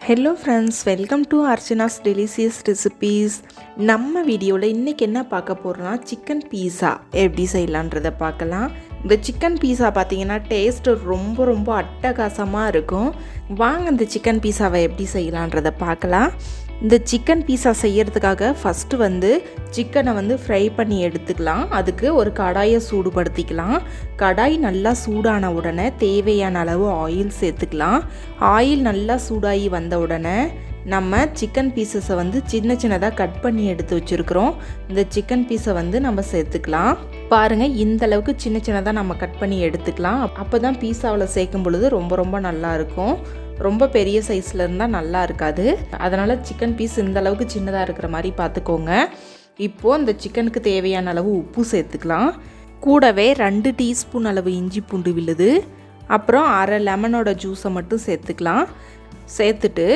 Hello friends, welcome to Archana's delicious recipes. நம்ம வீடியோவில் இன்றைக்கி என்ன பார்க்க போகிறோம்னா சிக்கன் பீஸா எப்படி செய்யலான்றதை பார்க்கலாம். இந்த சிக்கன் பீஸா பார்த்திங்கன்னா டேஸ்ட்டு ரொம்ப அட்டகாசமாக இருக்கும். வாங்க இந்த சிக்கன் பீஸாவை எப்படி செய்யலான்றதை பார்க்கலாம். இந்த சிக்கன் பீஸா செய்கிறதுக்காக ஃபஸ்ட்டு சிக்கனை ஃப்ரை பண்ணி எடுத்துக்கலாம். அதுக்கு ஒரு கடாயை சூடுபடுத்திக்கலாம். கடாய் நல்லா சூடான உடனே தேவையான அளவு ஆயில் சேர்த்துக்கலாம். ஆயில் நல்லா சூடாகி வந்த உடனே நம்ம சிக்கன் பீசஸை சின்னதாக கட் பண்ணி எடுத்து வச்சுருக்கிறோம். இந்த சிக்கன் பீஸை நம்ம சேர்த்துக்கலாம். பாருங்கள், இந்த அளவுக்கு சின்னதாக நம்ம கட் பண்ணி எடுத்துக்கலாம். அப்போ தான் பீஸாவில் சேர்க்கும் பொழுது ரொம்ப நல்லாயிருக்கும். ரொம்ப பெரிய சைஸில் இருந்தால் நல்லா இருக்காது. அதனால் சிக்கன் பீஸ் இந்த அளவுக்கு சின்னதாக இருக்கிற மாதிரி பார்த்துக்கோங்க. இப்போது இந்த சிக்கனுக்கு தேவையான அளவு உப்பு சேர்த்துக்கலாம். கூடவே 2 டீஸ்பூன் அளவு இஞ்சி பூண்டு விழுது, அப்புறம் அரை லெமனோட ஜூஸை மட்டும் சேர்த்துக்கலாம். சேர்த்துட்டு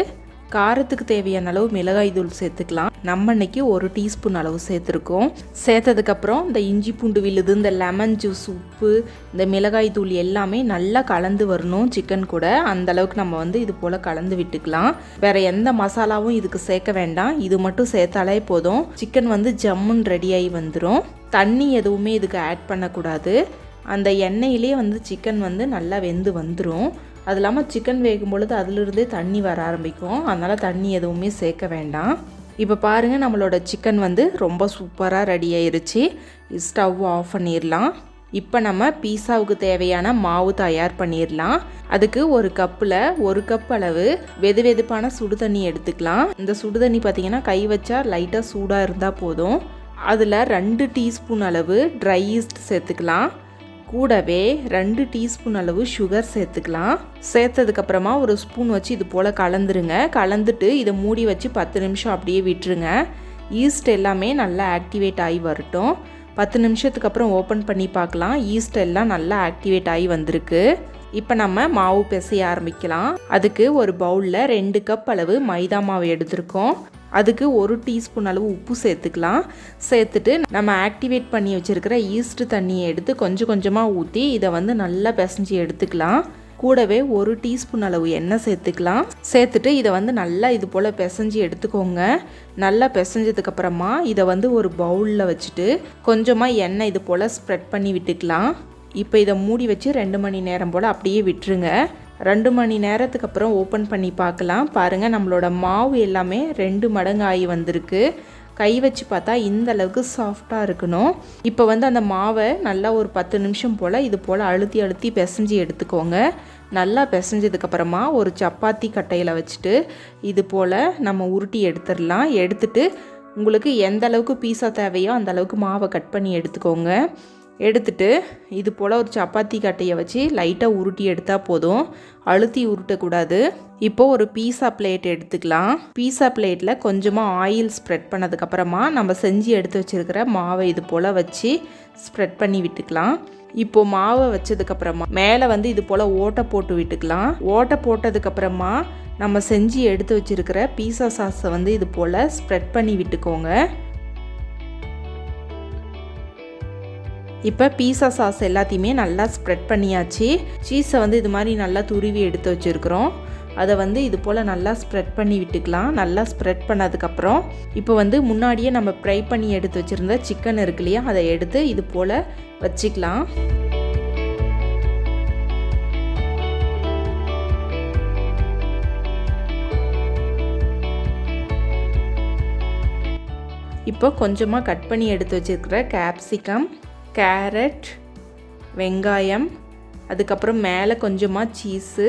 காரத்துக்கு தேவையான அளவு மிளகாய் தூள் சேர்த்துக்கலாம். நம்ம இன்னைக்கு 1 டீஸ்பூன் அளவு சேர்த்துருக்கோம். சேர்த்ததுக்கப்புறம் இந்த இஞ்சி பூண்டு விழுது, இந்த லெமன் ஜூஸ், உப்பு, இந்த மிளகாய் தூள் எல்லாமே நல்லா கலந்து வரணும் சிக்கன் கூட. அந்த அளவுக்கு நம்ம இது போல் கலந்து விட்டுக்கலாம். வேறு எந்த மசாலாவும் இதுக்கு சேர்க்க வேண்டாம். இது மட்டும் சேர்த்தாலே போதும். சிக்கன் ஜம்முன்னு ரெடியாகி வந்துடும். தண்ணி எதுவுமே இதுக்கு ஆட் பண்ணக்கூடாது. அந்த எண்ணெயிலே சிக்கன் நல்லா வெந்து வந்துடும். அது இல்லாமல் சிக்கன் வேகும் பொழுது அதிலிருந்தே தண்ணி வர ஆரம்பிக்கும். அதனால் தண்ணி எதுவுமே சேர்க்க வேண்டாம். இப்போ பாருங்கள், நம்மளோட சிக்கன் ரொம்ப சூப்பராக ரெடி ஆயிருச்சு. ஸ்டவ் ஆஃப் பண்ணிடலாம். இப்போ நம்ம பீஸாவுக்கு தேவையான மாவு தயார் பண்ணிடலாம். அதுக்கு ஒரு கப்பில் 1 கப் அளவு வெதுவெதுப்பான சுடு தண்ணி எடுத்துக்கலாம். இந்த சுடு தண்ணி பார்த்திங்கன்னா கை வச்சா லைட்டாக சூடாக இருந்தால் போதும். அதில் 2 டீஸ்பூன் அளவு ட்ரை ஈஸ்ட் சேர்த்துக்கலாம். கூடவே 2 டீஸ்பூன் அளவு சுகர் சேர்த்துக்கலாம். சேர்த்ததுக்கப்புறமா ஒரு ஸ்பூன் வச்சு இது போல் கலந்துருங்க. கலந்துட்டு இதை மூடி வச்சு 10 நிமிஷம் அப்படியே விட்டுருங்க. ஈஸ்ட் எல்லாமே நல்லா ஆக்டிவேட் ஆகி வரட்டும். 10 நிமிஷத்துக்கு அப்புறம் ஓப்பன் பண்ணி பார்க்கலாம். ஈஸ்ட் எல்லாம் நல்லா ஆக்டிவேட் ஆகி வந்திருக்கு. இப்போ நம்ம மாவு பிசைய ஆரம்பிக்கலாம். அதுக்கு ஒரு பவுலில் 2 கப் அளவு மைதா மாவு எடுத்திருக்கோம். அதுக்கு 1 டீஸ்பூன் அளவு உப்பு சேர்த்துக்கலாம். சேர்த்துட்டு நம்ம ஆக்டிவேட் பண்ணி வச்சுருக்கிற ஈஸ்ட் தண்ணியை எடுத்து கொஞ்சமாக ஊற்றி இதை நல்லா பிசைஞ்சு எடுத்துக்கலாம். கூடவே 1 டீஸ்பூன் அளவு எண்ணெய் சேர்த்துக்கலாம். சேர்த்துட்டு இதை நல்லா இது போல் பிசைஞ்சு எடுத்துக்கோங்க. நல்லா பிசைஞ்சதுக்கப்புறமா இதை ஒரு பவுலில் வச்சுட்டு கொஞ்சமாக எண்ணெய் இது போல் ஸ்ப்ரெட் பண்ணி விட்டுக்கலாம். இப்போ இதை மூடி வச்சு 2 மணி நேரம் போல் அப்படியே விட்டுருங்க. 2 மணி நேரத்துக்கு அப்புறம் ஓப்பன் பண்ணி பார்க்கலாம். பாருங்கள், நம்மளோட மாவு எல்லாமே 2 மடங்கு ஆகி வந்திருக்கு. கை வச்சு பார்த்தா இந்த அளவுக்கு சாஃப்டாக இருக்கணும். இப்போ அந்த மாவை நல்லா ஒரு 10 நிமிஷம் போல் இது போல் அழுத்தி பிசைஞ்சு எடுத்துக்கோங்க. நல்லா பிசைஞ்சதுக்கப்புறமா ஒரு சப்பாத்தி கட்டையில் வச்சுட்டு இது போல் நம்ம உருட்டி எடுத்துடலாம். எடுத்துட்டு உங்களுக்கு எந்த அளவுக்கு பீஸா தேவையோ அந்த அளவுக்கு மாவை கட் பண்ணி எடுத்துக்கோங்க. எடுத்துட்டு இது போல் ஒரு சப்பாத்தி கட்டையை வச்சு லைட்டாக உருட்டி எடுத்தால் போதும். அழுத்தி உருட்டக்கூடாது. இப்போது ஒரு பீஸா பிளேட் எடுத்துக்கலாம். பீஸா பிளேட்டில் கொஞ்சமாக ஆயில் ஸ்ப்ரெட் பண்ணதுக்கப்புறமா நம்ம செஞ்சு எடுத்து வச்சுருக்கிற மாவை இது போல் வச்சு ஸ்ப்ரெட் பண்ணி விட்டுக்கலாம். இப்போது மாவை வச்சதுக்கப்புறமா மேலே இது போல் ஓட்டை போட்டு விட்டுக்கலாம். ஓட்டை போட்டதுக்கப்புறமா நம்ம செஞ்சு எடுத்து வச்சுருக்கிற பீஸா சாஸை இது போல் ஸ்ப்ரெட் பண்ணி விட்டுக்கோங்க. இப்போ பீஸா சாஸ் எல்லாத்தையுமே நல்லா ஸ்ப்ரெட் பண்ணியாச்சு. சீஸை இது மாதிரி நல்லா துருவி எடுத்து வச்சுருக்குறோம். அதை இது போல் நல்லா ஸ்ப்ரெட் பண்ணி விட்டுக்கலாம். நல்லா ஸ்ப்ரெட் பண்ணதுக்கப்புறம் இப்போ முன்னாடியே நம்ம ஃப்ரை பண்ணி எடுத்து வச்சுருந்த சிக்கன் இருக்கு இல்லையா, அதை எடுத்து இது போல் வச்சுக்கலாம். இப்போ கொஞ்சமாக கட் பண்ணி எடுத்து வச்சுருக்கிற கேப்சிகம், கேரட், வெங்காயம், அதுக்கப்புறம் மேலே கொஞ்சமாக சீஸு,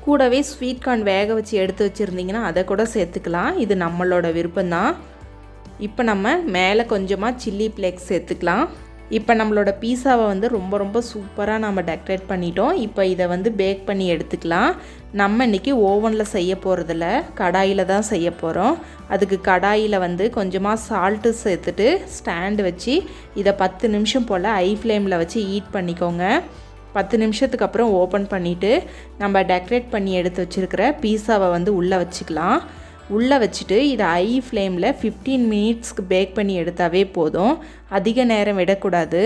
கூடவே ஸ்வீட் கார்ன் வேக வச்சு எடுத்து வச்சுருந்தீங்கன்னா அதை கூட சேர்த்துக்கலாம். இது நம்மளோட விருப்பம்தான். இப்போ நம்ம மேலே கொஞ்சமாக சில்லி ஃப்ளேக்ஸ் சேர்த்துக்கலாம். இப்போ நம்மளோட பீஸாவை ரொம்ப சூப்பராக நம்ம டெக்கரேட் பண்ணிட்டோம். இப்போ இதை பேக் பண்ணி எடுத்துக்கலாம். நம்ம இன்றைக்கி ஓவனில் செய்ய போகிறதில்ல, கடாயில் தான் செய்ய போகிறோம். அதுக்கு கடாயில் கொஞ்சமாக சால்ட்டு சேர்த்துட்டு ஸ்டாண்டு வச்சு இதை 10 நிமிஷம் போல் ஹை ஃப்ளேமில் வச்சு ஹீட் பண்ணிக்கோங்க. 10 நிமிஷத்துக்கு அப்புறம் ஓப்பன் பண்ணிவிட்டு நம்ம டெக்கரேட் பண்ணி எடுத்து வச்சுருக்கிற பீஸாவை உள்ளே வச்சுக்கலாம். உள்ளே வச்சுட்டு இதை ஹை ஃப்ளேமில் 15 மினிட்ஸ்க்கு பேக் பண்ணி எடுத்தாவே போதும். அதிக நேரம் விடக்கூடாது.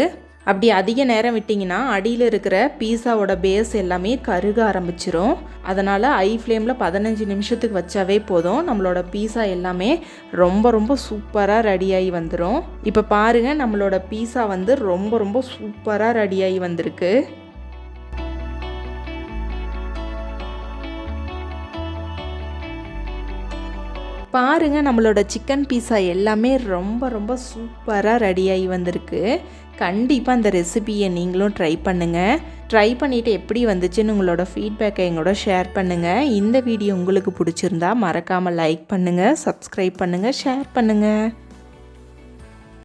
அப்படி அதிக நேரம் விட்டிங்கன்னா அடியில் இருக்கிற பீஸாவோட பேஸ் எல்லாமே கருக ஆரம்பிச்சிரும். அதனால் ஹை ஃப்ளேமில் 15 நிமிஷத்துக்கு வச்சாவே போதும். நம்மளோட பீஸா எல்லாமே ரொம்ப ரொம்ப சூப்பராக ரெடியாகி வந்துடும். இப்போ பாருங்கள், நம்மளோட பீஸா வந்து ரொம்ப ரொம்ப சூப்பராக ரெடியாகி வந்திருக்கு. பாருங்கள், நம்மளோட சிக்கன் பீஸா எல்லாமே ரொம்ப ரொம்ப சூப்பராக ரெடியாகி வந்திருக்கு. கண்டிப்பாக அந்த ரெசிபியை நீங்களும் ட்ரை பண்ணுங்கள். ட்ரை பண்ணிவிட்டு எப்படி வந்துச்சுன்னு உங்களோட ஃபீட்பேக்கை எங்களோட ஷேர் பண்ணுங்கள். இந்த வீடியோ உங்களுக்கு பிடிச்சிருந்தா மறக்காமல் லைக் பண்ணுங்கள், சப்ஸ்கிரைப் பண்ணுங்கள், ஷேர் பண்ணுங்கள்.